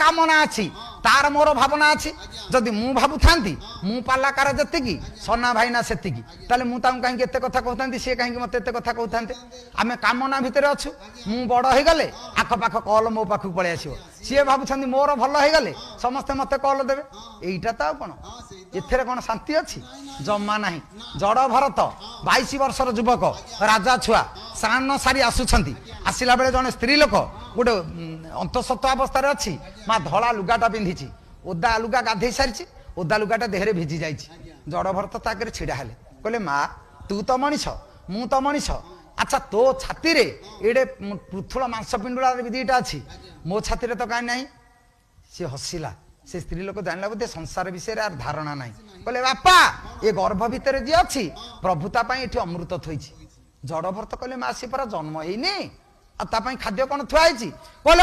कामना अच्छी तार मोर भावना अच्छी जदि मु भावु था मु पालाकार जी सना भाईना से कहीं एत कथा कहते सी कहीं मत एत कथा कहते आम कामना भितर अच्छु मु बड़ हो गले आखपाख कल मो पाख पलि आस सी भावुं मोर भल हो गले समस्ते मत कल देवे यहीटा तो कौन एथेर कौन शांति अच्छी जमा ना जड़ भरत 22 वर्षर युवक राजा छुआ स्नान सारी आसुंच आसला बेले जड़े स्त्री लोक गोटे अंतसत्व अवस्था अच्छी माँ धला लुगाटा पिंधि ओदा लुगा गाधे सारी ओदा लुगाटा देहरे भिजी जाइए जड़ भरत ताके छिड़ा हेले कहले माँ तू तो मनीष मु तो मनीष अच्छा तो छाती रे एडे पृथुल मांसपिंडुला दीटा अच्छी मो छाती रे तो कहीं ना सी हसिला से स्त्री लोक जानला बोधे संसार विषय धारणा ना कहले बापा ये गर्भ भितर जी अच्छी प्रभुता ये अमृत थोई जड़ भरत कहले माँ सी परा जन्म ହେଇନି खाद्य कौन थुआई कहले